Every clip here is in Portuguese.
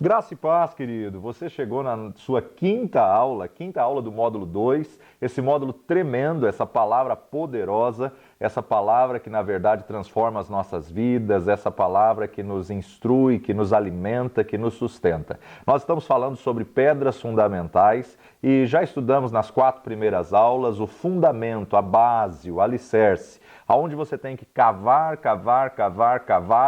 Graça e paz, querido. Você chegou na sua quinta aula do módulo 2, esse módulo tremendo, essa palavra poderosa, essa palavra que na verdade transforma as nossas vidas, essa palavra que nos instrui, que nos alimenta, que nos sustenta. Nós estamos falando sobre pedras fundamentais e já estudamos nas 4 primeiras aulas o fundamento, a base, o alicerce, aonde você tem que cavar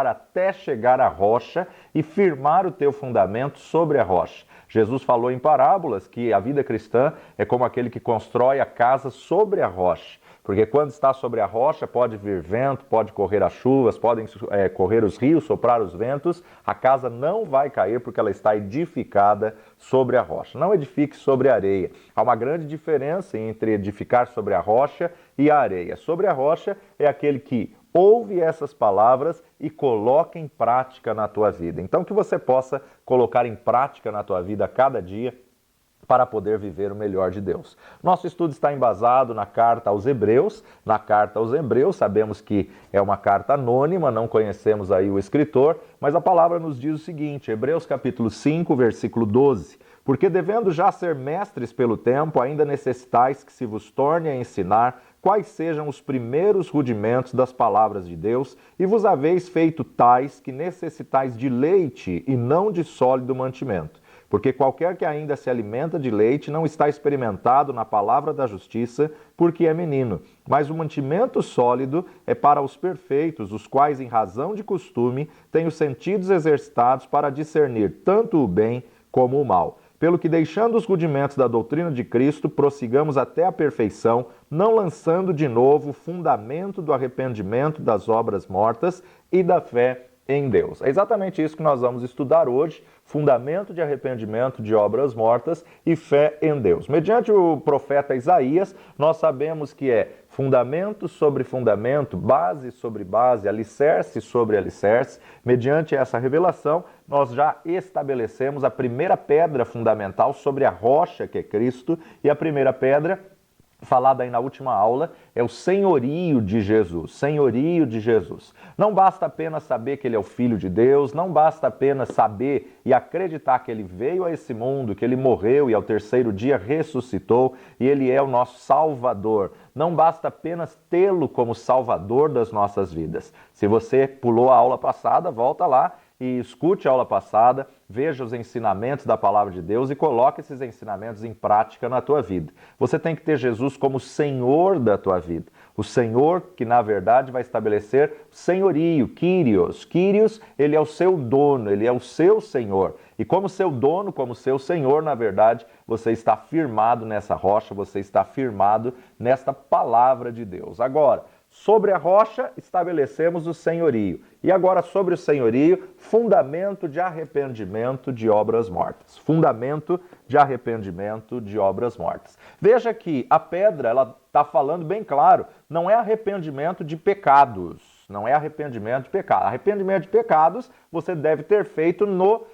até chegar à rocha e firmar o teu fundamento sobre a rocha. Jesus falou em parábolas que a vida cristã é como aquele que constrói a casa sobre a rocha. Porque quando está sobre a rocha, pode vir vento, pode correr as chuvas, podem correr os rios, soprar os ventos, a casa não vai cair porque ela está edificada sobre a rocha. Não edifique sobre a areia. Há uma grande diferença entre edificar sobre a rocha e a areia. Sobre a rocha é aquele que ouve essas palavras e coloca em prática na tua vida. Então que você possa colocar em prática na tua vida a cada dia, para poder viver o melhor de Deus. Nosso estudo está embasado na carta aos Hebreus. Na carta aos Hebreus, sabemos que é uma carta anônima, não conhecemos aí o escritor, mas a palavra nos diz o seguinte, Hebreus capítulo 5, versículo 12. Porque devendo já ser mestres pelo tempo, ainda necessitais que se vos torne a ensinar quais sejam os primeiros rudimentos das palavras de Deus, e vos haveis feito tais que necessitais de leite e não de sólido mantimento. Porque qualquer que ainda se alimenta de leite não está experimentado na palavra da justiça, porque é menino. Mas o mantimento sólido é para os perfeitos, os quais, em razão de costume, têm os sentidos exercitados para discernir tanto o bem como o mal. Pelo que, deixando os rudimentos da doutrina de Cristo, prossigamos até a perfeição, não lançando de novo o fundamento do arrependimento das obras mortas e da fé em Deus. É exatamente isso que nós vamos estudar hoje, fundamento de arrependimento de obras mortas e fé em Deus. Mediante o profeta Isaías, nós sabemos que é fundamento sobre fundamento, base sobre base, alicerce sobre alicerce. Mediante essa revelação, nós já estabelecemos a primeira pedra fundamental sobre a rocha que é Cristo, e a primeira pedra falada aí na última aula, é o senhorio de Jesus, senhorio de Jesus. Não basta apenas saber que ele é o Filho de Deus, não basta apenas saber e acreditar que ele veio a esse mundo, que ele morreu e ao terceiro dia ressuscitou e ele é o nosso Salvador. Não basta apenas tê-lo como Salvador das nossas vidas. Se você pulou a aula passada, volta lá e escute a aula passada, veja os ensinamentos da palavra de Deus e coloque esses ensinamentos em prática na tua vida. Você tem que ter Jesus como Senhor da tua vida. O Senhor que, na verdade, vai estabelecer senhorio, Kyrios. Kyrios, ele é o seu dono, ele é o seu Senhor. E como seu dono, como seu Senhor, na verdade, você está firmado nessa rocha, você está firmado nesta palavra de Deus. Agora, sobre a rocha, estabelecemos o senhorio. E agora, sobre o senhorio, fundamento de arrependimento de obras mortas. Fundamento de arrependimento de obras mortas. Veja que a pedra, ela está falando bem claro, não é arrependimento de pecados. Não é arrependimento de pecados. Arrependimento de pecados você deve ter feito no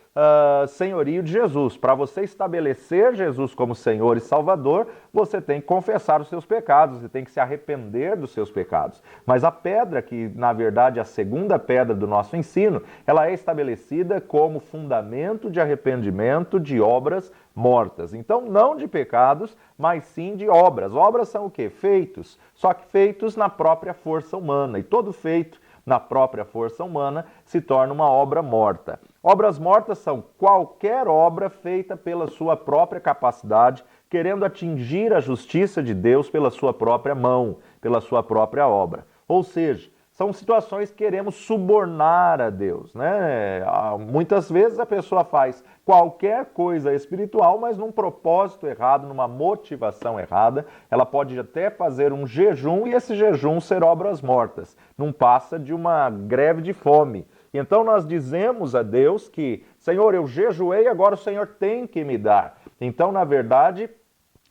senhorio de Jesus. Para você estabelecer Jesus como Senhor e Salvador, você tem que confessar os seus pecados, você tem que se arrepender dos seus pecados. Mas a pedra, que na verdade é a segunda pedra do nosso ensino, ela é estabelecida como fundamento de arrependimento de obras mortas. Então, não de pecados, mas sim de obras. Obras são o quê? Feitos. Só que feitos na própria força humana. E todo feito na própria força humana se torna uma obra morta. Obras mortas são qualquer obra feita pela sua própria capacidade, querendo atingir a justiça de Deus pela sua própria mão, pela sua própria obra. Ou seja, são situações que queremos subornar a Deus, né? Muitas vezes a pessoa faz qualquer coisa espiritual, mas num propósito errado, numa motivação errada. Ela pode até fazer um jejum e esse jejum ser obras mortas. Não passa de uma greve de fome. Então nós dizemos a Deus que, Senhor, eu jejuei, agora o Senhor tem que me dar. Então, na verdade,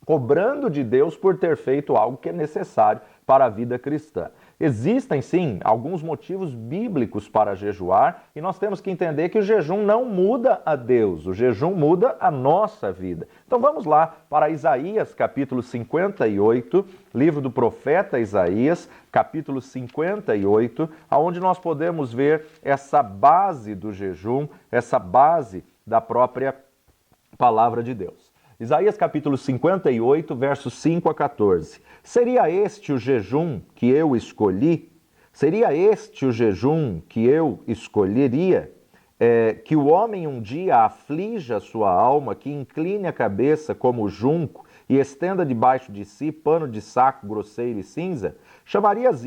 cobrando de Deus por ter feito algo que é necessário para a vida cristã. Existem, sim, alguns motivos bíblicos para jejuar e nós temos que entender que o jejum não muda a Deus, o jejum muda a nossa vida. Então vamos lá para Isaías, capítulo 58, livro do profeta Isaías, capítulo 58, onde nós podemos ver essa base do jejum, essa base da própria palavra de Deus. Isaías capítulo 58, versos 5 a 14. Seria este o jejum que eu escolhi? Seria este o jejum que eu escolheria? Que o homem um dia aflija a sua alma, que incline a cabeça como o junco e estenda debaixo de si pano de saco grosseiro e cinza? Chamarias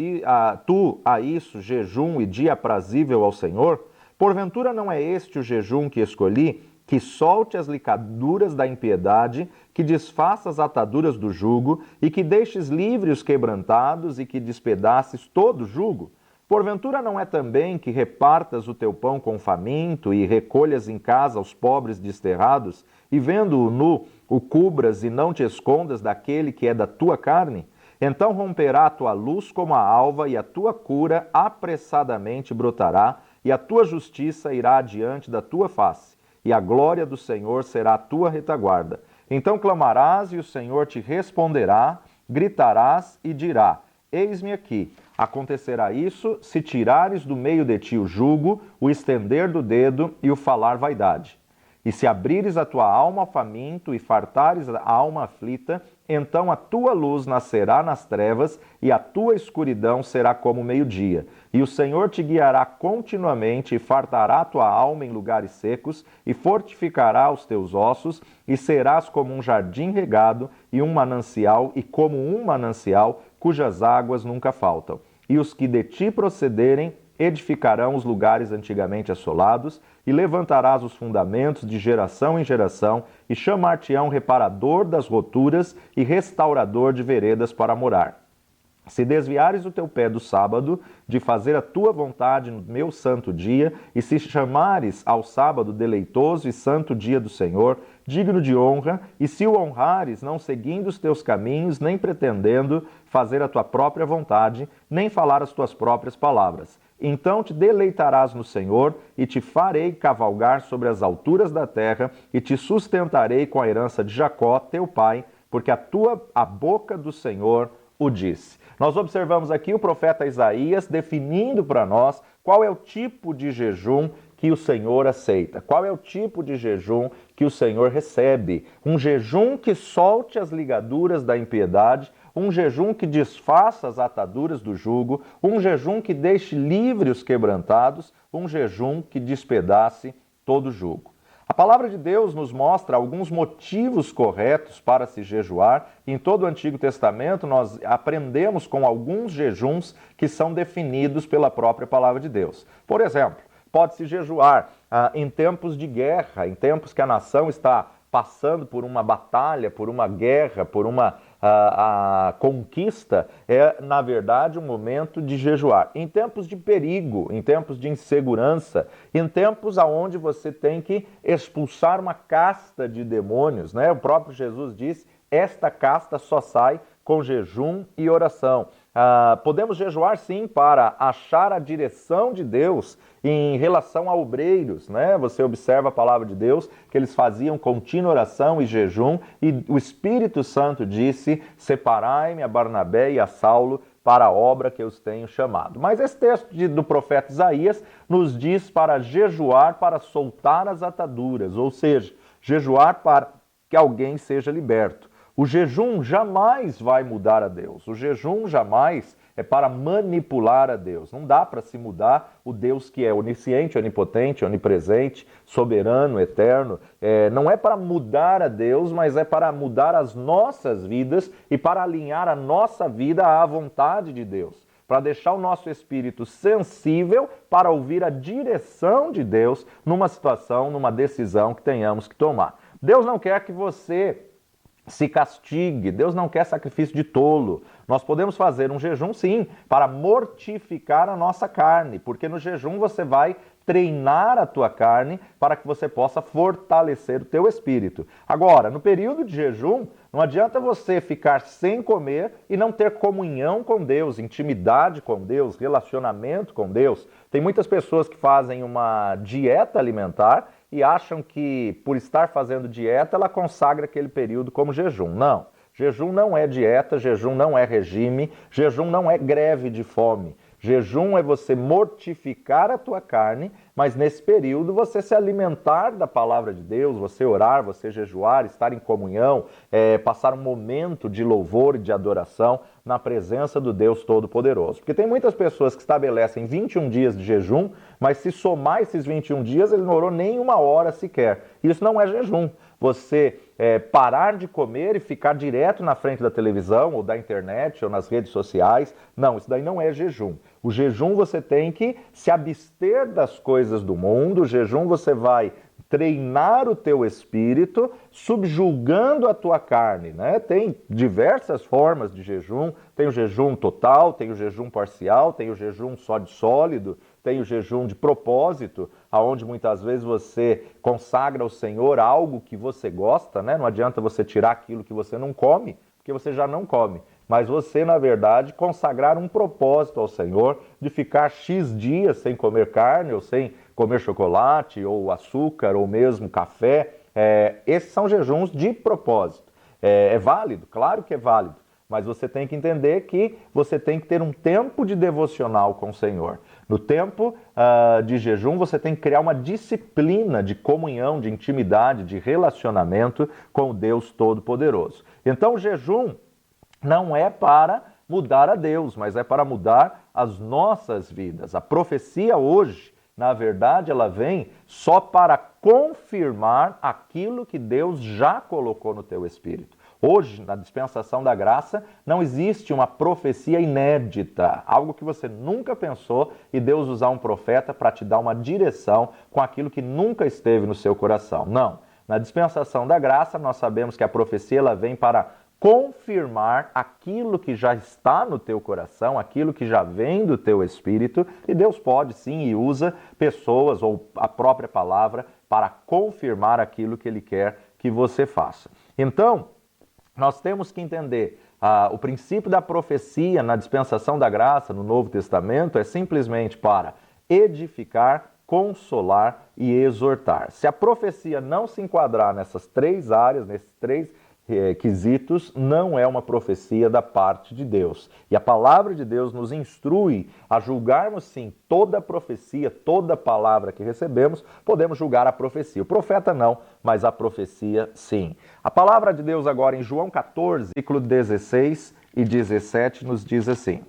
tu a isso jejum e dia aprazível ao Senhor? Porventura não é este o jejum que escolhi? Que solte as ligaduras da impiedade, que desfaça as ataduras do jugo, e que deixes livres os quebrantados, e que despedaces todo o jugo? Porventura não é também que repartas o teu pão com o faminto, e recolhas em casa os pobres desterrados, e vendo-o nu, o cubras e não te escondas daquele que é da tua carne? Então romperá a tua luz como a alva, e a tua cura apressadamente brotará, e a tua justiça irá adiante da tua face. E a glória do Senhor será a tua retaguarda. Então clamarás e o Senhor te responderá, gritarás e dirá: eis-me aqui. Acontecerá isso se tirares do meio de ti o jugo, o estender do dedo e o falar vaidade. E se abrires a tua alma ao faminto e fartares a alma aflita, então a tua luz nascerá nas trevas e a tua escuridão será como o meio-dia. E o Senhor te guiará continuamente e fartará a tua alma em lugares secos e fortificará os teus ossos e serás como um jardim regado e como um manancial cujas águas nunca faltam. E os que de ti procederem edificarão os lugares antigamente assolados, e levantarás os fundamentos de geração em geração, e chamar-te-ão reparador das roturas e restaurador de veredas para morar. Se desviares o teu pé do sábado, de fazer a tua vontade no meu santo dia, e se chamares ao sábado deleitoso e santo dia do Senhor, digno de honra, e se o honrares, não seguindo os teus caminhos, nem pretendendo fazer a tua própria vontade, nem falar as tuas próprias palavras, então te deleitarás no Senhor, e te farei cavalgar sobre as alturas da terra, e te sustentarei com a herança de Jacó, teu pai, porque a boca do Senhor o disse. Nós observamos aqui o profeta Isaías definindo para nós qual é o tipo de jejum que o Senhor aceita, qual é o tipo de jejum que o Senhor recebe. Um jejum que solte as ligaduras da impiedade, um jejum que desfaça as ataduras do jugo, um jejum que deixe livre os quebrantados, um jejum que despedace todo o jugo. A palavra de Deus nos mostra alguns motivos corretos para se jejuar. Em todo o Antigo Testamento, nós aprendemos com alguns jejuns que são definidos pela própria palavra de Deus. Por exemplo, pode-se jejuar em tempos de guerra, em tempos que a nação está passando por uma batalha, por uma guerra, por uma conquista, é, na verdade, um momento de jejuar. Em tempos de perigo, em tempos de insegurança, em tempos onde você tem que expulsar uma casta de demônios, né? O próprio Jesus disse, esta casta só sai com jejum e oração. Podemos jejuar sim para achar a direção de Deus em relação a obreiros, né? Você observa a palavra de Deus que eles faziam contínua oração e jejum, e o Espírito Santo disse, separai-me a Barnabé e a Saulo para a obra que eu os tenho chamado. Mas esse texto do profeta Isaías nos diz para jejuar para soltar as ataduras, ou seja, jejuar para que alguém seja liberto. O jejum jamais vai mudar a Deus. O jejum jamais é para manipular a Deus. Não dá para se mudar o Deus que é onisciente, onipotente, onipresente, soberano, eterno. Não é para mudar a Deus, mas é para mudar as nossas vidas e para alinhar a nossa vida à vontade de Deus. Para deixar o nosso espírito sensível para ouvir a direção de Deus numa situação, numa decisão que tenhamos que tomar. Deus não quer que você se castigue, Deus não quer sacrifício de tolo. Nós podemos fazer um jejum, sim, para mortificar a nossa carne, porque no jejum você vai treinar a tua carne para que você possa fortalecer o teu espírito. Agora, no período de jejum, não adianta você ficar sem comer e não ter comunhão com Deus, intimidade com Deus, relacionamento com Deus. Tem muitas pessoas que fazem uma dieta alimentar e acham que, por estar fazendo dieta, ela consagra aquele período como jejum. Não. Jejum não é dieta, jejum não é regime, jejum não é greve de fome. Jejum é você mortificar a tua carne, mas nesse período você se alimentar da palavra de Deus, você orar, você jejuar, estar em comunhão, passar um momento de louvor e de adoração na presença do Deus Todo-Poderoso. Porque tem muitas pessoas que estabelecem 21 dias de jejum, mas se somar esses 21 dias, ele não orou nem uma hora sequer. Isso não é jejum. Você parar de comer e ficar direto na frente da televisão ou da internet ou nas redes sociais, não, isso daí não é jejum. O jejum você tem que se abster das coisas do mundo, o jejum você vai treinar o teu espírito, subjugando a tua carne, né? Tem diversas formas de jejum, tem o jejum total, tem o jejum parcial, tem o jejum só de sólido, tem o jejum de propósito, aonde muitas vezes você consagra ao Senhor algo que você gosta, né? Não adianta você tirar aquilo que você não come, porque você já não come. Mas você, na verdade, consagrar um propósito ao Senhor de ficar X dias sem comer carne, ou sem comer chocolate, ou açúcar, ou mesmo café. Esses são jejuns de propósito. É válido? Claro que é válido. Mas você tem que entender que você tem que ter um tempo de devocional com o Senhor. No tempo de jejum, você tem que criar uma disciplina de comunhão, de intimidade, de relacionamento com o Deus Todo-Poderoso. Então, o jejum não é para mudar a Deus, mas é para mudar as nossas vidas. A profecia hoje, na verdade, ela vem só para confirmar aquilo que Deus já colocou no teu espírito. Hoje, na dispensação da graça, não existe uma profecia inédita, algo que você nunca pensou e Deus usar um profeta para te dar uma direção com aquilo que nunca esteve no seu coração. Não. Na dispensação da graça, nós sabemos que a profecia ela vem para confirmar aquilo que já está no teu coração, aquilo que já vem do teu espírito, e Deus pode sim e usa pessoas ou a própria palavra para confirmar aquilo que Ele quer que você faça. Então, nós temos que entender o princípio da profecia na dispensação da graça no Novo Testamento é simplesmente para edificar, consolar e exortar. Se a profecia não se enquadrar nessas três áreas, nesses três quesitos, não é uma profecia da parte de Deus. E a palavra de Deus nos instrui a julgarmos sim toda profecia, toda palavra que recebemos, podemos julgar a profecia. O profeta não, mas a profecia sim. A palavra de Deus agora em João 14, versículo 16 e 17 nos diz assim: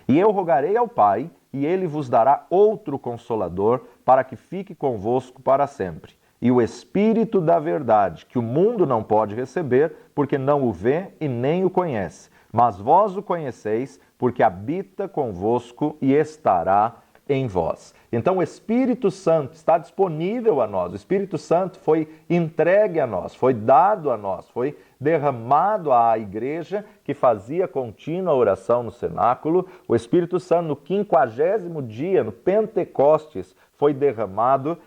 E eu rogarei ao Pai, e ele vos dará outro Consolador, para que fique convosco para sempre. E o Espírito da verdade, que o mundo não pode receber, porque não o vê e nem o conhece. Mas vós o conheceis, porque habita convosco e estará em vós. Então o Espírito Santo está disponível a nós. O Espírito Santo foi entregue a nós, foi dado a nós, foi derramado à igreja que fazia contínua oração no cenáculo. O Espírito Santo no 50º dia, no Pentecostes, foi derramado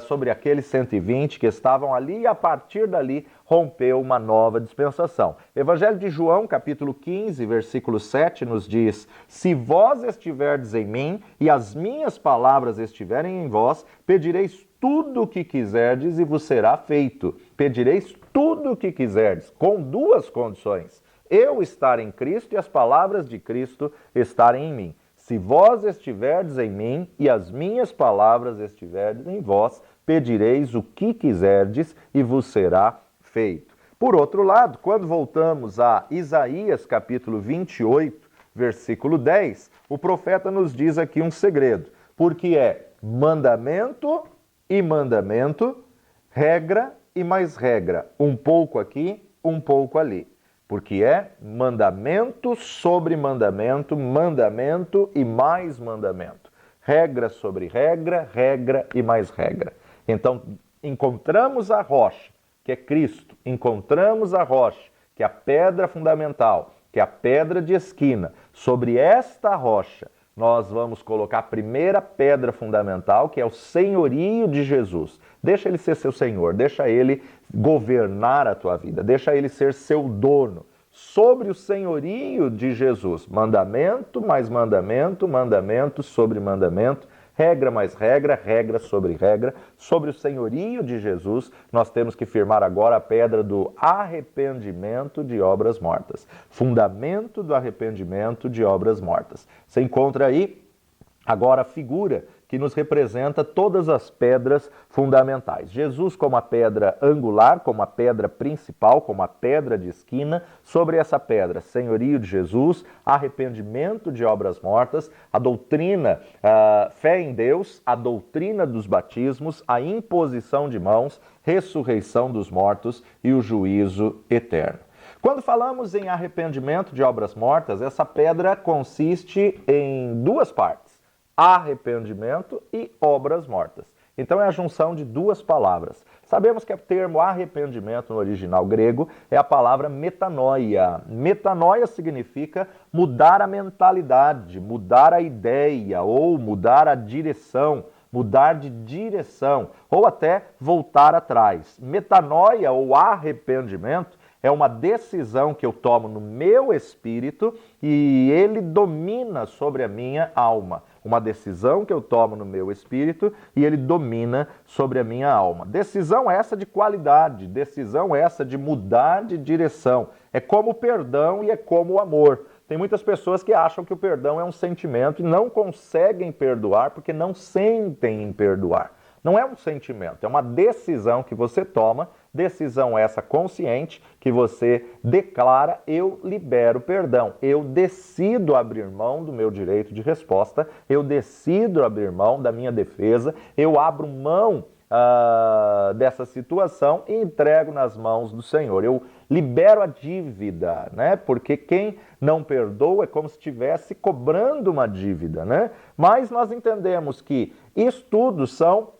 sobre aqueles 120 que estavam ali e a partir dali rompeu uma nova dispensação. Evangelho de João, capítulo 15, versículo 7 nos diz: Se vós estiverdes em mim e as minhas palavras estiverem em vós, pedireis tudo o que quiserdes e vos será feito. Pedireis tudo o que quiserdes, com duas condições: eu estar em Cristo e as palavras de Cristo estarem em mim. Se vós estiverdes em mim e as minhas palavras estiverdes em vós, pedireis o que quiserdes e vos será feito. Por outro lado, quando voltamos a Isaías capítulo 28, versículo 10, o profeta nos diz aqui um segredo, porque é mandamento e mandamento, regra e mais regra, um pouco aqui, um pouco ali. Porque é mandamento sobre mandamento, mandamento e mais mandamento. Regra sobre regra, regra e mais regra. Então, encontramos a rocha, que é Cristo. Encontramos a rocha, que é a pedra fundamental, que é a pedra de esquina. Sobre esta rocha, nós vamos colocar a primeira pedra fundamental, que é o senhorio de Jesus. Deixa ele ser seu senhor, deixa ele governar a tua vida, deixa ele ser seu dono. Sobre o senhorio de Jesus, mandamento mais mandamento, mandamento sobre mandamento, Regra mais regra, regra sobre o senhorio de Jesus, nós temos que firmar agora a pedra do arrependimento de obras mortas. Fundamento do arrependimento de obras mortas. Você encontra aí agora a figura que nos representa todas as pedras fundamentais. Jesus como a pedra angular, como a pedra principal, como a pedra de esquina. Sobre essa pedra, senhorio de Jesus, arrependimento de obras mortas, a doutrina, a fé em Deus, a doutrina dos batismos, a imposição de mãos, ressurreição dos mortos e o juízo eterno. Quando falamos em arrependimento de obras mortas, essa pedra consiste em duas partes: arrependimento e obras mortas. Então é a junção de duas palavras. Sabemos que o termo arrependimento no original grego é a palavra metanoia. Metanoia significa mudar a mentalidade, mudar a ideia ou mudar a direção, mudar de direção ou até voltar atrás. Metanoia ou arrependimento é uma decisão que eu tomo no meu espírito e ele domina sobre a minha alma. Uma decisão que eu tomo no meu espírito e ele domina sobre a minha alma. Decisão essa de qualidade, decisão essa de mudar de direção. É como o perdão e é como o amor. Tem muitas pessoas que acham que o perdão é um sentimento e não conseguem perdoar porque não sentem em perdoar. Não é um sentimento, é uma decisão que você toma, decisão essa consciente, que você declara: eu libero perdão, eu decido abrir mão do meu direito de resposta, eu decido abrir mão da minha defesa, eu abro mão dessa situação e entrego nas mãos do Senhor. Eu libero a dívida, né? Porque quem não perdoa é como se estivesse cobrando uma dívida, né? Mas nós entendemos que isso tudo são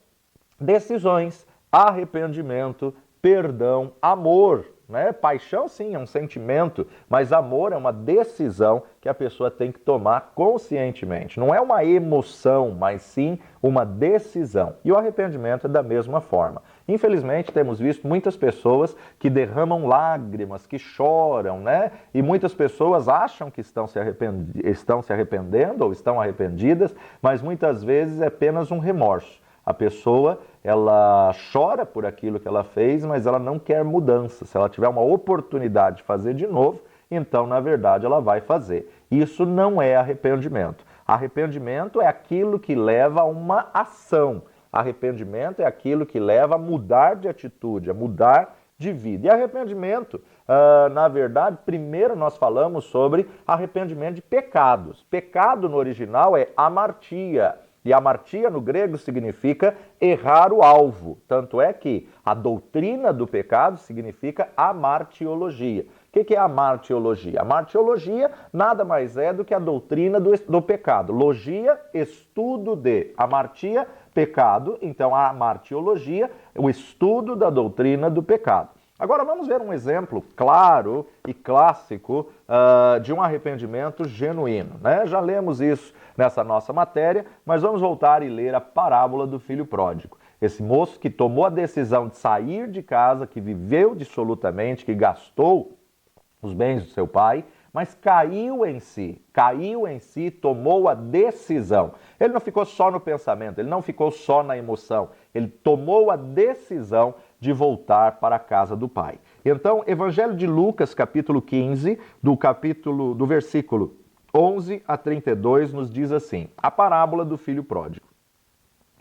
decisões, arrependimento, perdão, amor, né? Paixão sim é um sentimento, mas amor é uma decisão que a pessoa tem que tomar conscientemente. Não é uma emoção, mas sim uma decisão. E o arrependimento é da mesma forma. Infelizmente temos visto muitas pessoas que derramam lágrimas, que choram, né? E muitas pessoas acham que estão se arrependendo ou estão arrependidas, mas muitas vezes é apenas um remorso. A pessoa, ela chora por aquilo que ela fez, mas ela não quer mudança. Se ela tiver uma oportunidade de fazer de novo, então, na verdade, ela vai fazer. Isso não é arrependimento. Arrependimento é aquilo que leva a uma ação. Arrependimento é aquilo que leva a mudar de atitude, a mudar de vida. E arrependimento, na verdade, primeiro nós falamos sobre arrependimento de pecados. Pecado no original é amartia. E amartia no grego significa errar o alvo. Tanto é que a doutrina do pecado significa amartiologia. O que é a martiologia? A martiologia nada mais é do que a doutrina do pecado. Logia, estudo de. Amartia, pecado. Então a martiologia, o estudo da doutrina do pecado. Agora vamos ver um exemplo claro e clássico de um arrependimento genuíno, né? Já lemos isso nessa nossa matéria, mas vamos voltar e ler a parábola do filho pródigo. Esse moço que tomou a decisão de sair de casa, que viveu dissolutamente, que gastou os bens do seu pai, mas caiu em si, tomou a decisão. Ele não ficou só no pensamento, ele não ficou só na emoção, ele tomou a decisão de voltar para a casa do pai. Então, Evangelho de Lucas, capítulo 15, do versículo 11 a 32, nos diz assim: a parábola do filho pródigo.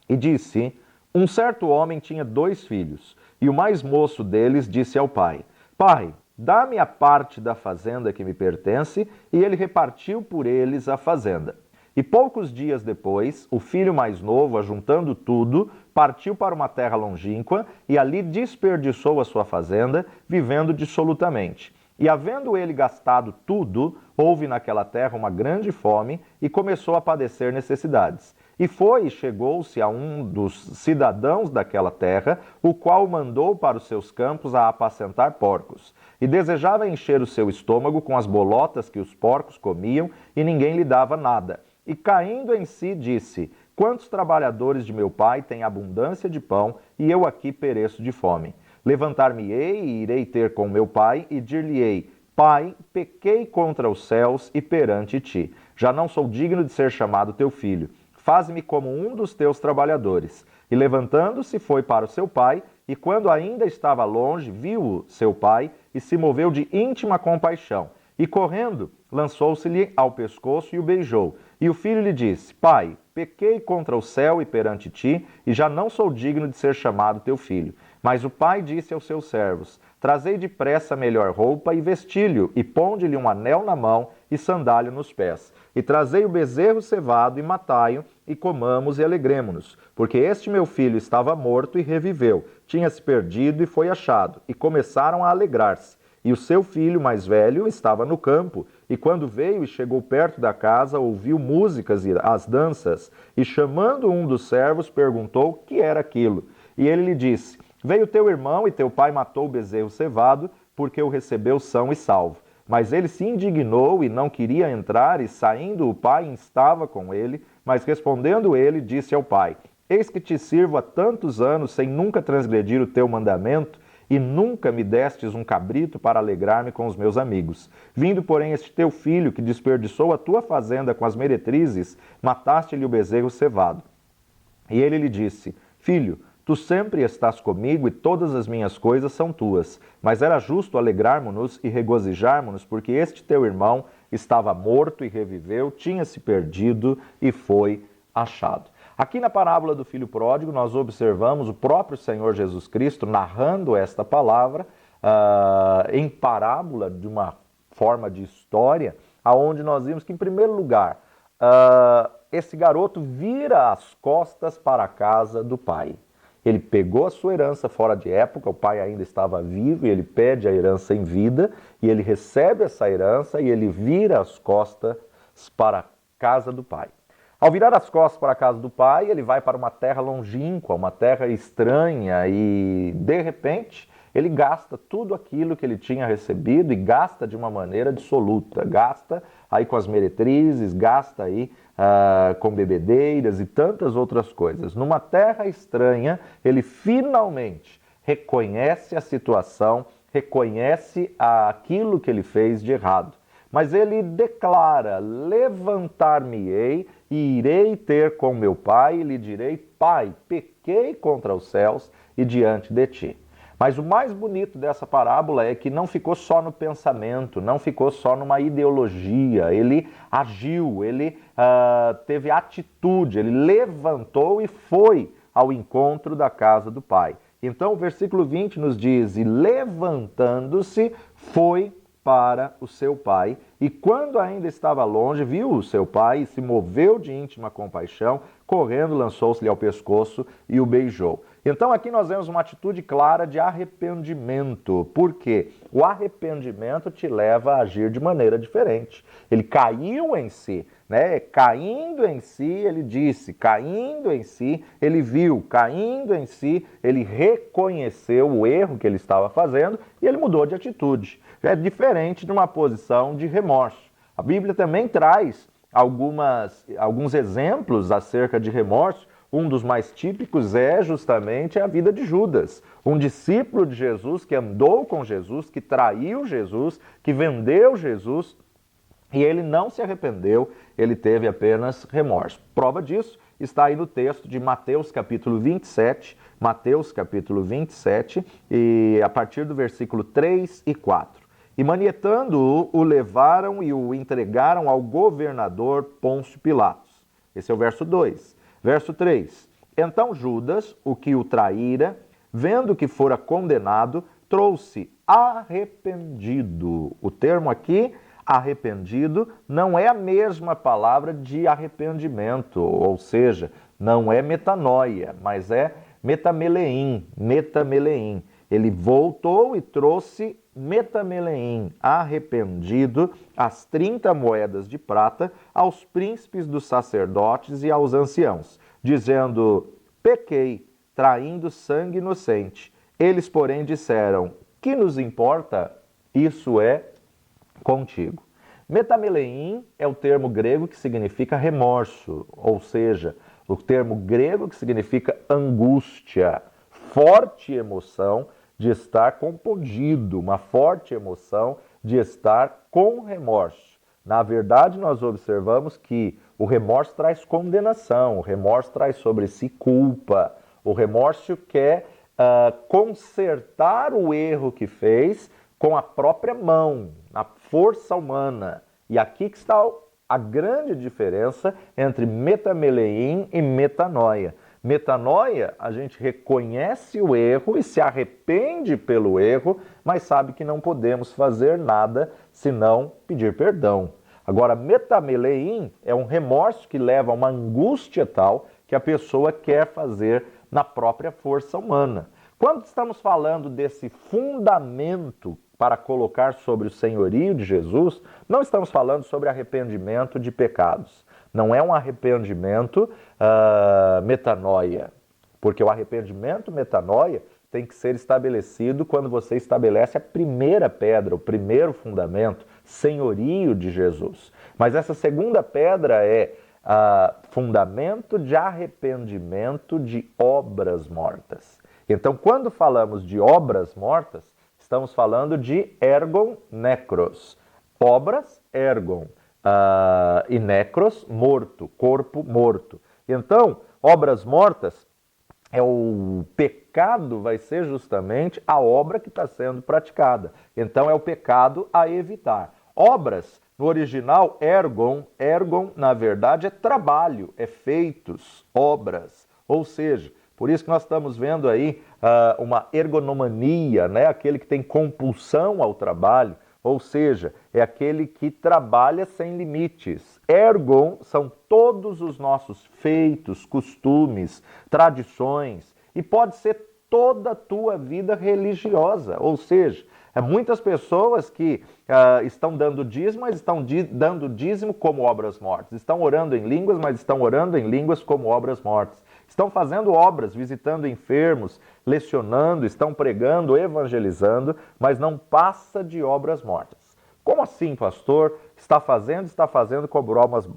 E disse: um certo homem tinha 2 filhos, e o mais moço deles disse ao pai: pai, dá-me a parte da fazenda que me pertence, e ele repartiu por eles a fazenda. E poucos dias depois, o filho mais novo, ajuntando tudo, partiu para uma terra longínqua e ali desperdiçou a sua fazenda, vivendo dissolutamente. E havendo ele gastado tudo, houve naquela terra uma grande fome e começou a padecer necessidades. E foi e chegou-se a um dos cidadãos daquela terra, o qual mandou para os seus campos a apacentar porcos. E desejava encher o seu estômago com as bolotas que os porcos comiam, e ninguém lhe dava nada. E caindo em si, disse: quantos trabalhadores de meu pai têm abundância de pão, e eu aqui pereço de fome? Levantar-me-ei e irei ter com meu pai, e dir-lhe-ei: pai, pequei contra os céus e perante ti. Já não sou digno de ser chamado teu filho. faze-me como um dos teus trabalhadores. E levantando-se foi para o seu pai, e quando ainda estava longe, viu-o seu pai, e se moveu de íntima compaixão. E correndo, lançou-se-lhe ao pescoço e o beijou. E o filho lhe disse: Pai, pequei contra o céu e perante ti, e já não sou digno de ser chamado teu filho. Mas o pai disse aos seus servos: Trazei depressa a melhor roupa e vestilho, e ponde-lhe um anel na mão e sandália nos pés. E trazei o bezerro cevado e matai-o, e comamos e alegremo-nos. Porque este meu filho estava morto e reviveu, tinha-se perdido e foi achado. E começaram a alegrar-se. E o seu filho mais velho estava no campo, e quando veio e chegou perto da casa, ouviu músicas e as danças, e chamando um dos servos, perguntou o que era aquilo. E ele lhe disse: Veio teu irmão e teu pai matou o bezerro cevado, porque o recebeu são e salvo. Mas ele se indignou e não queria entrar, e saindo o pai instava com ele, mas respondendo ele, disse ao pai: Eis que te sirvo há tantos anos, sem nunca transgredir o teu mandamento, e nunca me destes um cabrito para alegrar-me com os meus amigos. Vindo, porém, este teu filho, que desperdiçou a tua fazenda com as meretrizes, mataste-lhe o bezerro cevado. E ele lhe disse: Filho, tu sempre estás comigo e todas as minhas coisas são tuas. Mas era justo alegrarmos-nos e regozijarmos-nos, porque este teu irmão estava morto e reviveu, tinha-se perdido e foi achado. Aqui na parábola do filho pródigo, nós observamos o próprio Senhor Jesus Cristo narrando esta palavra em parábola, de uma forma de história, aonde nós vimos que, em primeiro lugar, esse garoto vira as costas para a casa do pai. Ele pegou a sua herança fora de época, o pai ainda estava vivo, e ele pede a herança em vida, e ele recebe essa herança e ele vira as costas para a casa do pai. Ao virar as costas para a casa do pai, ele vai para uma terra longínqua, uma terra estranha, e de repente ele gasta tudo aquilo que ele tinha recebido, e gasta de uma maneira dissoluta. Gasta aí com as meretrizes, gasta aí com bebedeiras e tantas outras coisas. Numa terra estranha, ele finalmente reconhece a situação, reconhece aquilo que ele fez de errado. Mas ele declara: levantar-me-ei e irei ter com meu pai, e lhe direi: Pai, pequei contra os céus e diante de ti. Mas o mais bonito dessa parábola é que não ficou só no pensamento, não ficou só numa ideologia. Ele agiu, ele teve atitude, ele levantou e foi ao encontro da casa do pai. Então o versículo 20 nos diz: e levantando-se, foi para o seu pai, e quando ainda estava longe, viu o seu pai e se moveu de íntima compaixão, correndo, lançou-se-lhe ao pescoço e o beijou. Então aqui nós vemos uma atitude clara de arrependimento. Por quê? O arrependimento te leva a agir de maneira diferente. Ele caiu em si, né? Caindo em si, ele disse, caindo em si, ele viu, caindo em si, ele reconheceu o erro que ele estava fazendo e ele mudou de atitude. É diferente de uma posição de remorso. A Bíblia também traz alguns exemplos acerca de remorso. Um dos mais típicos é justamente a vida de Judas, um discípulo de Jesus que andou com Jesus, que traiu Jesus, que vendeu Jesus, e ele não se arrependeu, ele teve apenas remorso. Prova disso está aí no texto de Mateus capítulo 27, e a partir do versículo 3 e 4. E manietando-o, o levaram e o entregaram ao governador Pôncio Pilatos. Esse é o verso 2. Verso 3. Então Judas, o que o traíra, vendo que fora condenado, trouxe arrependido. O termo aqui, arrependido, não é a mesma palavra de arrependimento, ou seja, não é metanoia, mas é metameleim. Ele voltou e trouxe metameleim, arrependido, as 30 moedas de prata aos príncipes dos sacerdotes e aos anciãos, dizendo: pequei, traindo sangue inocente. Eles, porém, disseram: que nos importa? Isso é contigo. Metameleim é o termo grego que significa remorso, ou seja, o termo grego que significa angústia, forte emoção de estar compungido, uma forte emoção de estar com remorso. Na verdade, nós observamos que o remorso traz condenação, o remorso traz sobre si culpa, o remorso quer consertar o erro que fez com a própria mão, na força humana. E aqui que está a grande diferença entre metameleim e metanoia. Metanoia, a gente reconhece o erro e se arrepende pelo erro, mas sabe que não podemos fazer nada senão pedir perdão. Agora, metameleim é um remorso que leva a uma angústia tal que a pessoa quer fazer na própria força humana. Quando estamos falando desse fundamento para colocar sobre o senhorio de Jesus, não estamos falando sobre arrependimento de pecados. Não é um arrependimento metanoia, porque o arrependimento metanoia tem que ser estabelecido quando você estabelece a primeira pedra, o primeiro fundamento, senhorio de Jesus. Mas essa segunda pedra é fundamento de arrependimento de obras mortas. Então, quando falamos de obras mortas, estamos falando de ergon necros. Obras, ergon, e necros, morto, corpo morto. Então, obras mortas, o pecado vai ser justamente a obra que está sendo praticada. Então, é o pecado a evitar. Obras, no original, ergon, na verdade, é trabalho, é feitos, obras. Ou seja, por isso que nós estamos vendo aí uma ergonomania, né? Aquele que tem compulsão ao trabalho, ou seja, é aquele que trabalha sem limites. Ergon são todos os nossos feitos, costumes, tradições, e pode ser toda a tua vida religiosa, ou seja, muitas pessoas que estão dando dízimo, mas estão dando dízimo como obras mortas. Estão orando em línguas, mas estão orando em línguas como obras mortas. Estão fazendo obras, visitando enfermos, lecionando, estão pregando, evangelizando, mas não passa de obras mortas. Como assim, pastor? Está fazendo como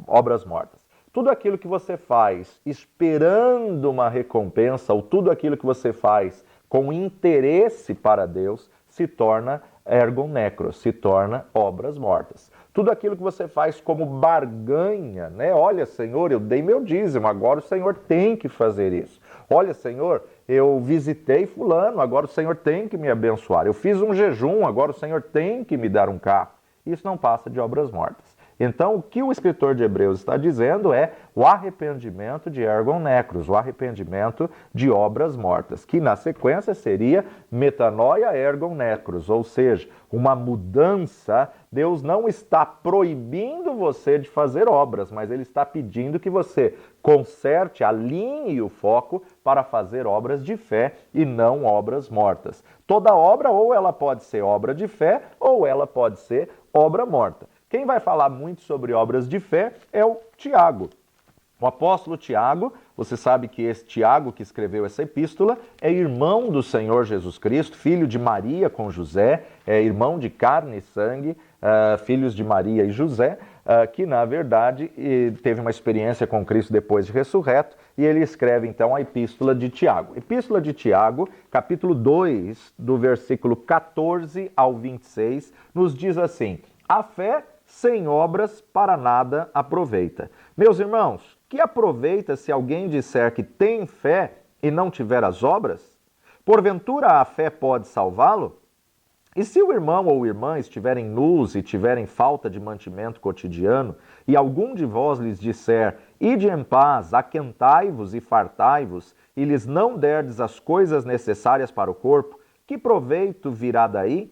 obras mortas. Tudo aquilo que você faz esperando uma recompensa, ou tudo aquilo que você faz com interesse para Deus, se torna ergon necros, se torna obras mortas. Tudo aquilo que você faz como barganha, né? Olha, Senhor, eu dei meu dízimo, agora o Senhor tem que fazer isso. Olha, Senhor, eu visitei fulano, agora o Senhor tem que me abençoar. Eu fiz um jejum, agora o Senhor tem que me dar um carro. Isso não passa de obras mortas. Então, o que o escritor de Hebreus está dizendo é o arrependimento de ergon necros, o arrependimento de obras mortas, que na sequência seria metanoia ergon necros, ou seja, uma mudança. Deus não está proibindo você de fazer obras, mas Ele está pedindo que você conserte, alinhe o foco para fazer obras de fé e não obras mortas. Toda obra, ou ela pode ser obra de fé, ou ela pode ser obra morta. Quem vai falar muito sobre obras de fé é o Tiago. O apóstolo Tiago, você sabe que esse Tiago que escreveu essa epístola é irmão do Senhor Jesus Cristo, filho de Maria com José, é irmão de carne e sangue, filhos de Maria e José, que na verdade teve uma experiência com Cristo depois de ressurreto, e ele escreve então a epístola de Tiago. Epístola de Tiago, capítulo 2, do versículo 14 ao 26, nos diz assim: a fé sem obras para nada aproveita. Meus irmãos, que aproveita se alguém disser que tem fé e não tiver as obras? Porventura a fé pode salvá-lo? E se o irmão ou irmã estiverem nus e tiverem falta de mantimento cotidiano, e algum de vós lhes disser, ide em paz, aquentai-vos e fartai-vos, e lhes não derdes as coisas necessárias para o corpo, que proveito virá daí?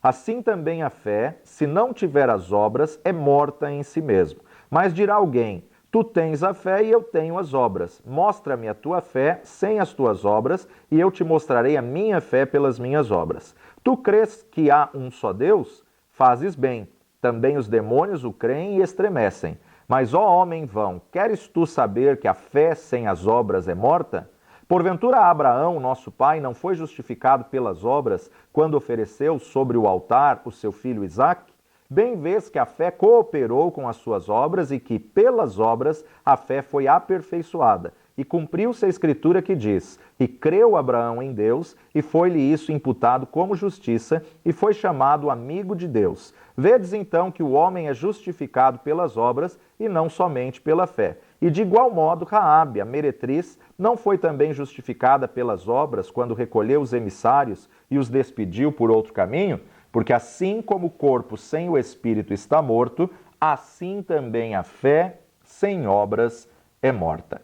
Assim também a fé, se não tiver as obras, é morta em si mesmo. Mas dirá alguém, tu tens a fé e eu tenho as obras. Mostra-me a tua fé sem as tuas obras, e eu te mostrarei a minha fé pelas minhas obras. Tu crês que há um só Deus? Fazes bem. Também os demônios o creem e estremecem. Mas, ó homem vão, queres tu saber que a fé sem as obras é morta? Porventura Abraão, nosso pai, não foi justificado pelas obras quando ofereceu sobre o altar o seu filho Isaque? Bem vês que a fé cooperou com as suas obras e que, pelas obras, a fé foi aperfeiçoada. e cumpriu-se a escritura que diz: e creu Abraão em Deus, e foi-lhe isso imputado como justiça, e foi chamado amigo de Deus. Vedes então que o homem é justificado pelas obras e não somente pela fé. E de igual modo, Raabe, a meretriz, não foi também justificada pelas obras quando recolheu os emissários e os despediu por outro caminho? Porque assim como o corpo sem o espírito está morto, assim também a fé sem obras é morta.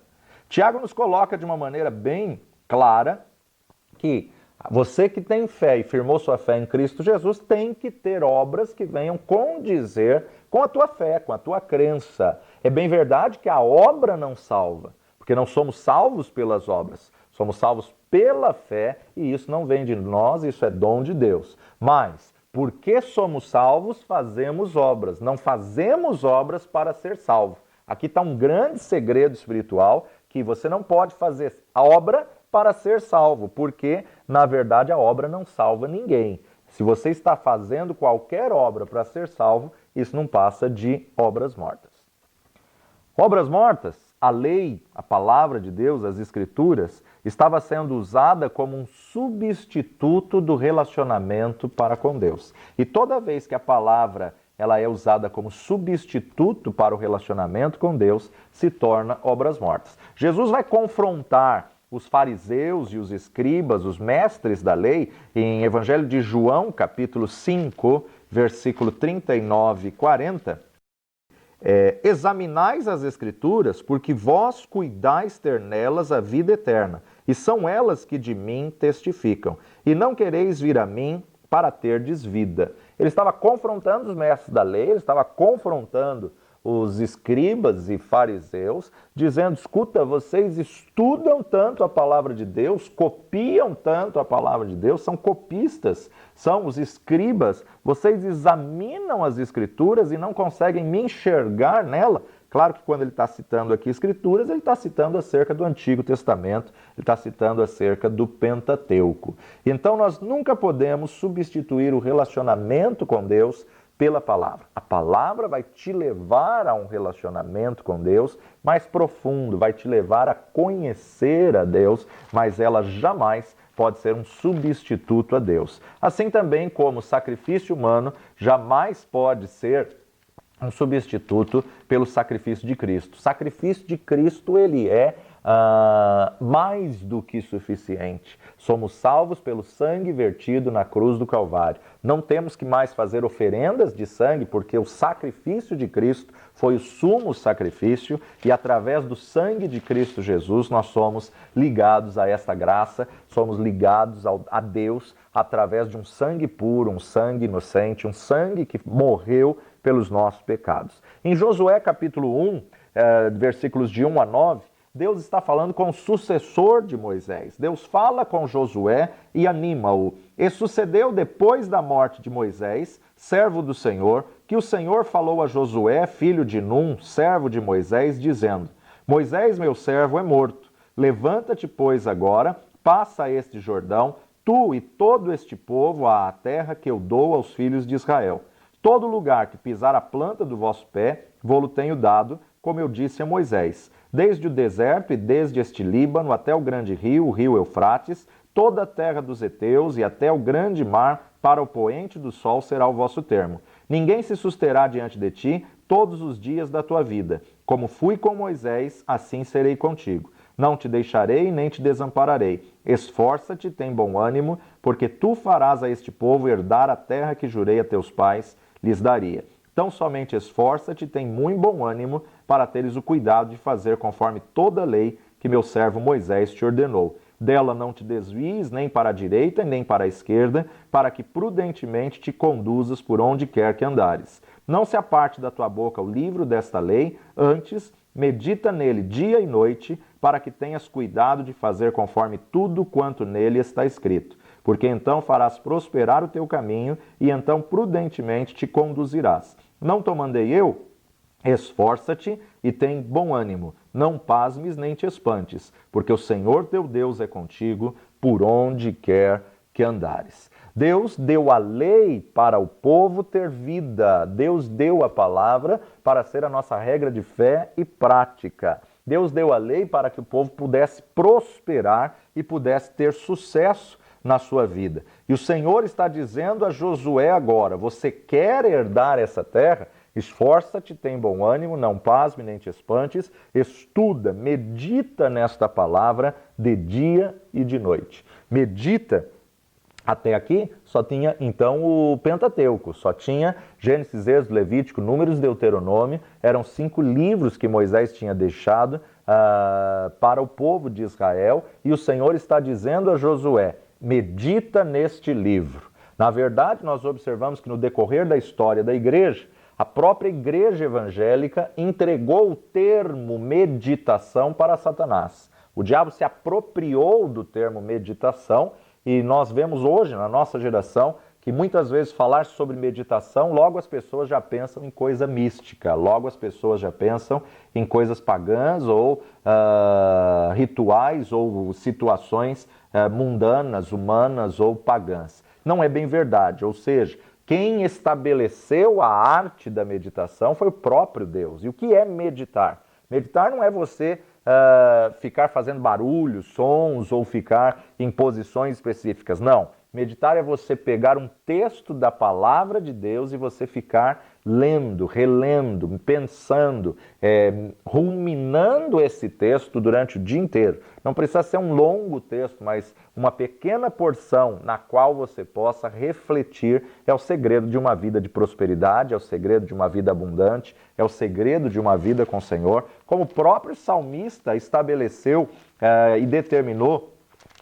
Tiago nos coloca de uma maneira bem clara que você que tem fé e firmou sua fé em Cristo Jesus tem que ter obras que venham condizer com a tua fé, com a tua crença. É bem verdade que a obra não salva, porque não somos salvos pelas obras, somos salvos pela fé e isso não vem de nós, isso é dom de Deus. Mas, porque somos salvos, fazemos obras. Não fazemos obras para ser salvo. Aqui está um grande segredo espiritual que você não pode fazer a obra para ser salvo, porque, na verdade, a obra não salva ninguém. Se você está fazendo qualquer obra para ser salvo, isso não passa de obras mortas. Obras mortas, a lei, a palavra de Deus, as escrituras, estava sendo usada como um substituto do relacionamento para com Deus. E toda vez que a palavra ela é usada como substituto para o relacionamento com Deus, se torna obras mortas. Jesus vai confrontar os fariseus e os escribas, os mestres da lei, em Evangelho de João, capítulo 5, versículo 39 e 40, examinais as Escrituras, porque vós cuidais ter nelas a vida eterna, e são elas que de mim testificam, e não quereis vir a mim para terdes vida. Ele estava confrontando os mestres da lei, ele estava confrontando os escribas e fariseus, dizendo, escuta, vocês estudam tanto a palavra de Deus, copiam tanto a palavra de Deus, são copistas, são os escribas, vocês examinam as escrituras e não conseguem me enxergar nela. Claro que quando ele está citando aqui escrituras, ele está citando acerca do Antigo Testamento, ele está citando acerca do Pentateuco. Então nós nunca podemos substituir o relacionamento com Deus pela palavra. A palavra vai te levar a um relacionamento com Deus mais profundo, vai te levar a conhecer a Deus, mas ela jamais pode ser um substituto a Deus. Assim também como o sacrifício humano jamais pode ser um substituto pelo sacrifício de Cristo. O sacrifício de Cristo, ele é mais do que suficiente. Somos salvos pelo sangue vertido na cruz do Calvário. Não temos que mais fazer oferendas de sangue, porque o sacrifício de Cristo foi o sumo sacrifício e através do sangue de Cristo Jesus nós somos ligados a esta graça, somos ligados a Deus através de um sangue puro, um sangue inocente, um sangue que morreu pelos nossos pecados. Em Josué capítulo 1, versículos de 1 a 9, Deus está falando com o sucessor de Moisés. Deus fala com Josué e anima-o. E sucedeu depois da morte de Moisés, servo do Senhor, que o Senhor falou a Josué, filho de Num, servo de Moisés, dizendo: Moisés, meu servo, é morto. Levanta-te, pois, agora, passa este Jordão, tu e todo este povo, à terra que eu dou aos filhos de Israel. Todo lugar que pisar a planta do vosso pé, vou-lo tenho dado, como eu disse a Moisés. Desde o deserto e desde este Líbano até o grande rio, o rio Eufrates, toda a terra dos heteus e até o grande mar, para o poente do sol será o vosso termo. Ninguém se susterá diante de ti todos os dias da tua vida. Como fui com Moisés, assim serei contigo. Não te deixarei nem te desampararei. Esforça-te, tem bom ânimo, porque tu farás a este povo herdar a terra que jurei a teus pais lhes daria. Então somente esforça-te, tem muito bom ânimo, para teres o cuidado de fazer conforme toda a lei que meu servo Moisés te ordenou. Dela não te desvies nem para a direita nem para a esquerda, para que prudentemente te conduzas por onde quer que andares. Não se aparte da tua boca o livro desta lei, antes medita nele dia e noite, para que tenhas cuidado de fazer conforme tudo quanto nele está escrito. Porque então farás prosperar o teu caminho, e então prudentemente te conduzirás. Não te mandei eu? Esforça-te e tem bom ânimo, não pasmes nem te espantes, porque o Senhor teu Deus é contigo por onde quer que andares. Deus deu a lei para o povo ter vida. Deus deu a palavra para ser a nossa regra de fé e prática. Deus deu a lei para que o povo pudesse prosperar e pudesse ter sucesso na sua vida. E o Senhor está dizendo a Josué agora: você quer herdar essa terra? Esforça-te, tem bom ânimo, não pasme nem te espantes, estuda, medita nesta palavra de dia e de noite. Medita. Até aqui só tinha então o Pentateuco, só tinha Gênesis, Êxodo, Levítico, Números, Deuteronômio, eram 5 livros que Moisés tinha deixado para o povo de Israel, e o Senhor está dizendo a Josué: medita neste livro. Na verdade, nós observamos que no decorrer da história da igreja, a própria igreja evangélica entregou o termo meditação para Satanás. O diabo se apropriou do termo meditação. E nós vemos hoje, na nossa geração, que muitas vezes falar sobre meditação, logo as pessoas já pensam em coisa mística, logo as pessoas já pensam em coisas pagãs ou rituais ou situações mundanas, humanas ou pagãs. Não é bem verdade, ou seja, quem estabeleceu a arte da meditação foi o próprio Deus. E o que é meditar? Meditar não é você ficar fazendo barulhos, sons ou ficar em posições específicas. Não. Meditar é você pegar um texto da palavra de Deus e você ficar lendo, relendo, pensando, ruminando esse texto durante o dia inteiro. Não precisa ser um longo texto, mas uma pequena porção na qual você possa refletir. É o segredo de uma vida de prosperidade, é o segredo de uma vida abundante, é o segredo de uma vida com o Senhor. Como o próprio salmista estabeleceu e determinou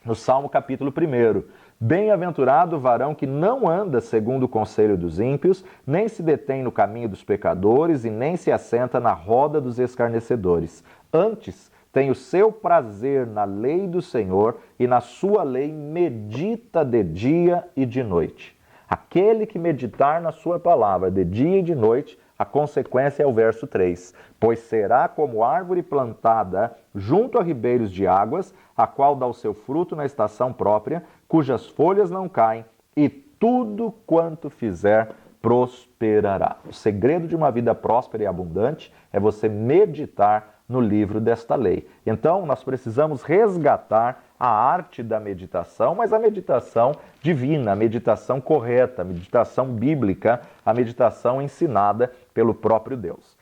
no Salmo capítulo 1. Bem-aventurado o varão que não anda segundo o conselho dos ímpios, nem se detém no caminho dos pecadores e nem se assenta na roda dos escarnecedores. Antes, tem o seu prazer na lei do Senhor e na sua lei medita de dia e de noite. Aquele que meditar na sua palavra de dia e de noite, a consequência é o verso 3. Pois será como árvore plantada junto a ribeiros de águas, a qual dá o seu fruto na estação própria, cujas folhas não caem, e tudo quanto fizer prosperará. O segredo de uma vida próspera e abundante é você meditar no livro desta lei. Então, nós precisamos resgatar a arte da meditação, mas a meditação divina, a meditação correta, a meditação bíblica, a meditação ensinada pelo próprio Deus.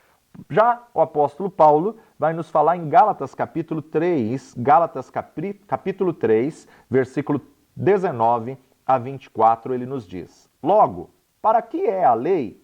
Já o apóstolo Paulo vai nos falar em Gálatas capítulo 3, capítulo 3, versículo 19 a 24, ele nos diz: logo, para que é a lei?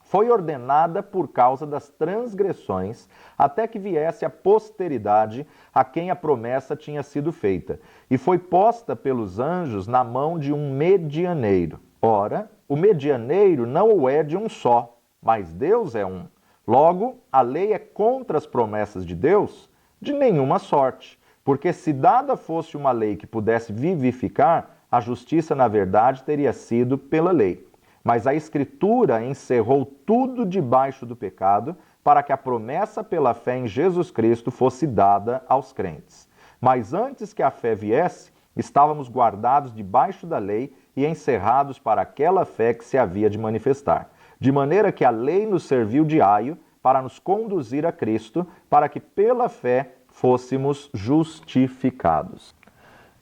Foi ordenada por causa das transgressões, até que viesse a posteridade a quem a promessa tinha sido feita, e foi posta pelos anjos na mão de um medianeiro. Ora, o medianeiro não o é de um só, mas Deus é um. Logo, a lei é contra as promessas de Deus? De nenhuma sorte, porque se dada fosse uma lei que pudesse vivificar, a justiça, na verdade, teria sido pela lei. Mas a Escritura encerrou tudo debaixo do pecado, para que a promessa pela fé em Jesus Cristo fosse dada aos crentes. Mas antes que a fé viesse, estávamos guardados debaixo da lei e encerrados para aquela fé que se havia de manifestar. De maneira que a lei nos serviu de aio para nos conduzir a Cristo, para que pela fé fôssemos justificados.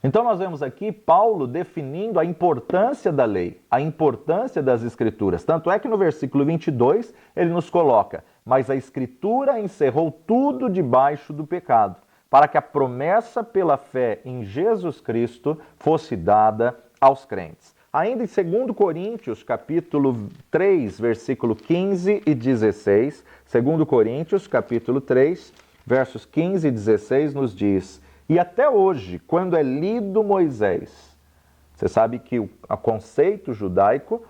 Então nós vemos aqui Paulo definindo a importância da lei, a importância das Escrituras. Tanto é que no versículo 22 ele nos coloca: mas a Escritura encerrou tudo debaixo do pecado, para que a promessa pela fé em Jesus Cristo fosse dada aos crentes. Ainda em 2 Coríntios, capítulo 3, versículo 15 e 16, 2 Coríntios, capítulo 3, versos 15 e 16, nos diz: e até hoje, quando é lido Moisés, você sabe que o conceito judaico,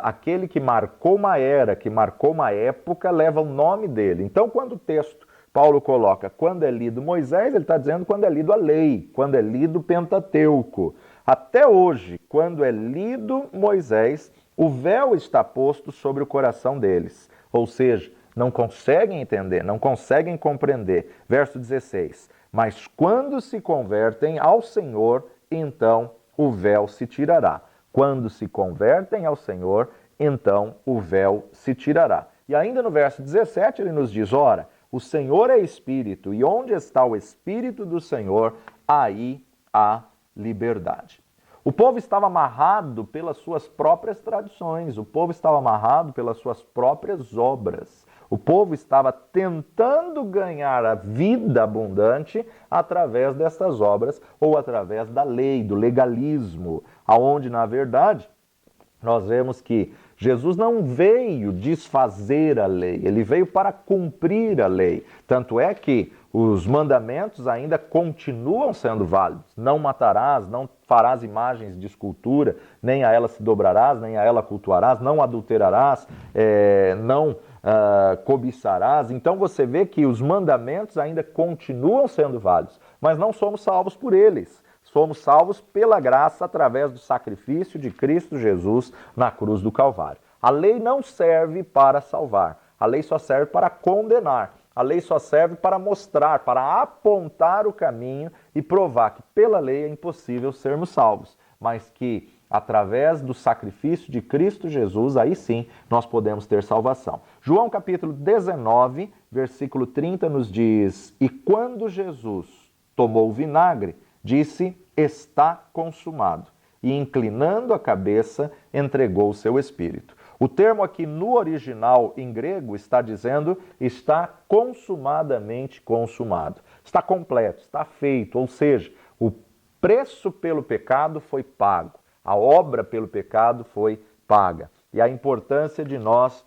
aquele que marcou uma era, que marcou uma época, leva o nome dele. Então, quando o texto, Paulo coloca, quando é lido Moisés, ele está dizendo quando é lido a lei, quando é lido o Pentateuco. Até hoje, quando é lido Moisés, o véu está posto sobre o coração deles. Ou seja, não conseguem entender, não conseguem compreender. Verso 16. Mas quando se convertem ao Senhor, então o véu se tirará. Quando se convertem ao Senhor, então o véu se tirará. E ainda no verso 17 ele nos diz: ora, O Senhor é Espírito, e onde está o Espírito do Senhor, aí há liberdade. O povo estava amarrado pelas suas próprias tradições, o povo estava amarrado pelas suas próprias obras. O povo estava tentando ganhar a vida abundante através dessas obras ou através da lei, do legalismo, aonde, na verdade, nós vemos que Jesus não veio desfazer a lei, ele veio para cumprir a lei. Tanto é que os mandamentos ainda continuam sendo válidos. Não matarás, não farás imagens de escultura, nem a ela se dobrarás, nem a ela cultuarás, não adulterarás, não cobiçarás. Então você vê que os mandamentos ainda continuam sendo válidos, mas não somos salvos por eles. Somos salvos pela graça através do sacrifício de Cristo Jesus na cruz do Calvário. A lei não serve para salvar, a lei só serve para condenar. A lei só serve para mostrar, para apontar o caminho e provar que pela lei é impossível sermos salvos, mas que através do sacrifício de Cristo Jesus, aí sim nós podemos ter salvação. João capítulo 19, versículo 30 nos diz: E quando Jesus tomou o vinagre, disse: está consumado. E inclinando a cabeça, entregou o seu espírito. O termo aqui no original em grego está dizendo: está consumadamente consumado. Está completo, está feito, ou seja, o preço pelo pecado foi pago. A obra pelo pecado foi paga. E a importância de nós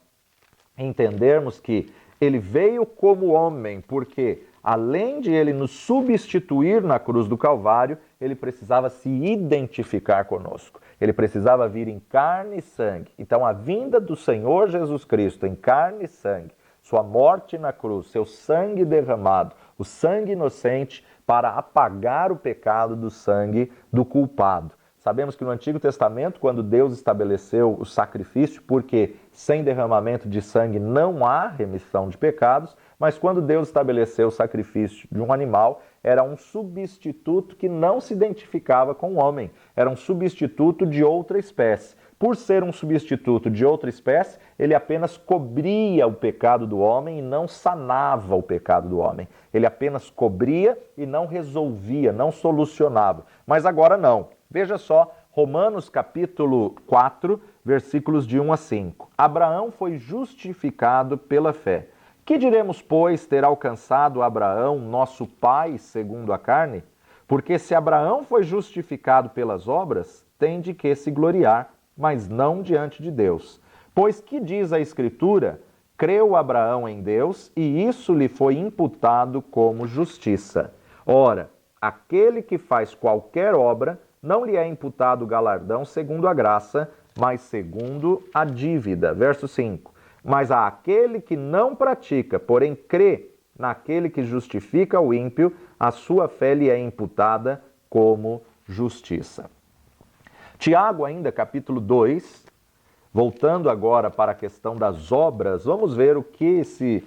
entendermos que ele veio como homem, porque além de ele nos substituir na cruz do Calvário, ele precisava se identificar conosco. Ele precisava vir em carne e sangue. Então a vinda do Senhor Jesus Cristo em carne e sangue, sua morte na cruz, seu sangue derramado, o sangue inocente para apagar o pecado do sangue do culpado. Sabemos que no Antigo Testamento, quando Deus estabeleceu o sacrifício, porque sem derramamento de sangue não há remissão de pecados, mas quando Deus estabeleceu o sacrifício de um animal, era um substituto que não se identificava com o homem, era um substituto de outra espécie. Por ser um substituto de outra espécie, ele apenas cobria o pecado do homem e não sanava o pecado do homem. Ele apenas cobria e não resolvia, não solucionava. Mas agora não. Veja só, Romanos capítulo 4, versículos de 1 a 5. Abraão foi justificado pela fé. Que diremos, pois, ter alcançado Abraão, nosso pai, segundo a carne? Porque se Abraão foi justificado pelas obras, tem de que se gloriar, mas não diante de Deus. Pois que diz a Escritura? Creu Abraão em Deus, e isso lhe foi imputado como justiça. Ora, aquele que faz qualquer obra, não lhe é imputado galardão segundo a graça, mas segundo a dívida. Verso 5. Mas a aquele que não pratica, porém crê naquele que justifica o ímpio, a sua fé lhe é imputada como justiça. Tiago, ainda, capítulo 2, voltando agora para a questão das obras, vamos ver o que esse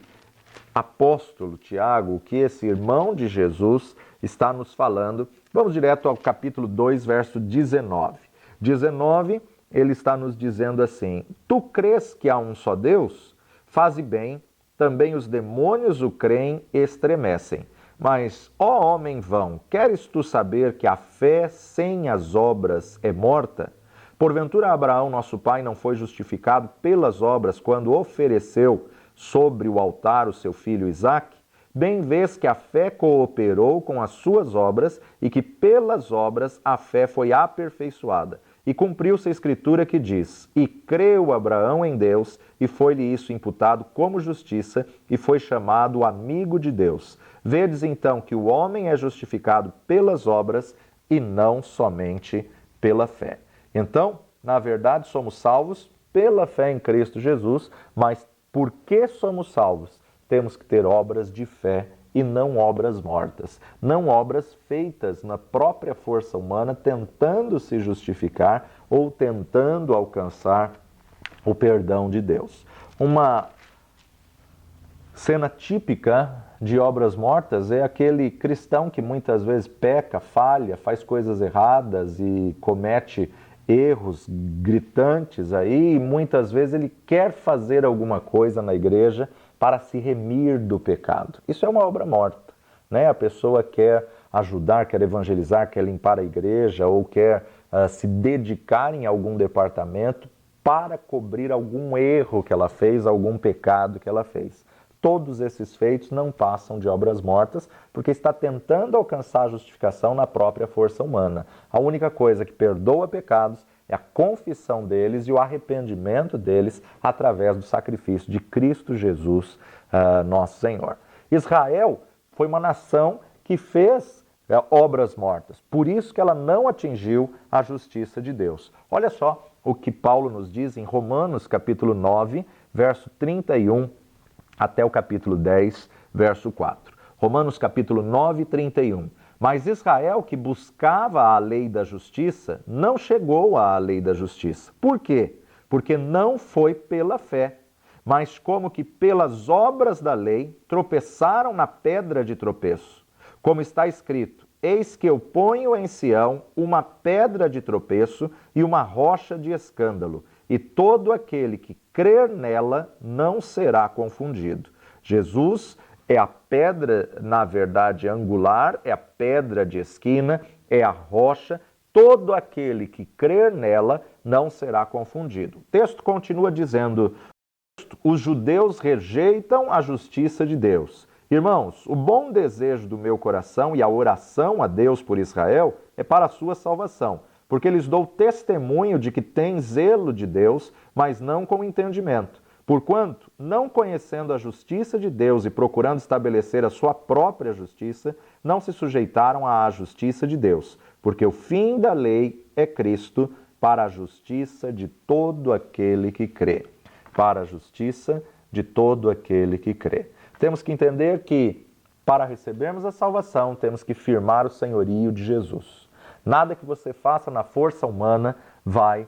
apóstolo Tiago, o que esse irmão de Jesus está nos falando. Vamos direto ao capítulo 2, verso 19. 19, ele está nos dizendo assim: Tu crês que há um só Deus? Faze bem, também os demônios o creem e estremecem. Mas, ó homem vão, queres tu saber que a fé sem as obras é morta? Porventura Abraão, nosso pai, não foi justificado pelas obras quando ofereceu sobre o altar o seu filho Isaque? Bem vês que a fé cooperou com as suas obras e que pelas obras a fé foi aperfeiçoada. E cumpriu-se a escritura que diz: E creu Abraão em Deus, e foi-lhe isso imputado como justiça, e foi chamado amigo de Deus. Vedes então que o homem é justificado pelas obras e não somente pela fé. Então, na verdade, somos salvos pela fé em Cristo Jesus, mas por que somos salvos? Temos que ter obras de fé e não obras mortas, não obras feitas na própria força humana, tentando se justificar ou tentando alcançar o perdão de Deus. Uma cena típica de obras mortas é aquele cristão que muitas vezes peca, falha, faz coisas erradas e comete erros gritantes aí, e muitas vezes ele quer fazer alguma coisa na igreja, para se remir do pecado. Isso é uma obra morta, né? A pessoa quer ajudar, quer evangelizar, quer limpar a igreja ou quer se dedicar em algum departamento para cobrir algum erro que ela fez, algum pecado que ela fez. Todos esses feitos não passam de obras mortas, porque está tentando alcançar a justificação na própria força humana. A única coisa que perdoa pecados é a confissão deles e o arrependimento deles através do sacrifício de Cristo Jesus, nosso Senhor. Israel foi uma nação que fez obras mortas, por isso que ela não atingiu a justiça de Deus. Olha só o que Paulo nos diz em Romanos capítulo 9, verso 31 até o capítulo 10, verso 4. Romanos capítulo 9, 31. Mas Israel, que buscava a lei da justiça, não chegou à lei da justiça. Por quê? Porque não foi pela fé, mas como que pelas obras da lei tropeçaram na pedra de tropeço. Como está escrito, eis que eu ponho em Sião uma pedra de tropeço e uma rocha de escândalo, e todo aquele que crer nela não será confundido. Jesus é a pedra, na verdade, angular, é a pedra de esquina, é a rocha. Todo aquele que crer nela não será confundido. O texto continua dizendo: os judeus rejeitam a justiça de Deus. Irmãos, o bom desejo do meu coração e a oração a Deus por Israel é para a sua salvação, porque lhes dou testemunho de que têm zelo de Deus, mas não com entendimento. Porquanto, não conhecendo a justiça de Deus e procurando estabelecer a sua própria justiça, não se sujeitaram à justiça de Deus, porque o fim da lei é Cristo, para a justiça de todo aquele que crê. Para a justiça de todo aquele que crê. Temos que entender que, para recebermos a salvação, temos que firmar o senhorio de Jesus. Nada que você faça na força humana vai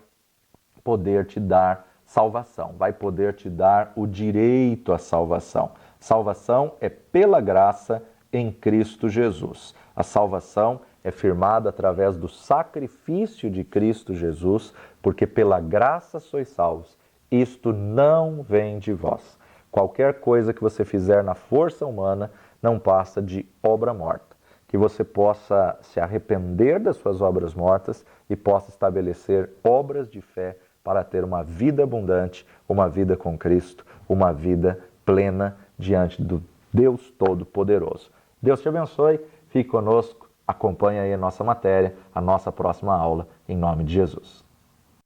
poder te dar salvação, vai poder te dar o direito à salvação. Salvação é pela graça em Cristo Jesus. A salvação é firmada através do sacrifício de Cristo Jesus, porque pela graça sois salvos. Isto não vem de vós. Qualquer coisa que você fizer na força humana não passa de obra morta. Que você possa se arrepender das suas obras mortas e possa estabelecer obras de fé para ter uma vida abundante, uma vida com Cristo, uma vida plena diante do Deus Todo-Poderoso. Deus te abençoe, fique conosco, acompanhe aí a nossa matéria, a nossa próxima aula, em nome de Jesus.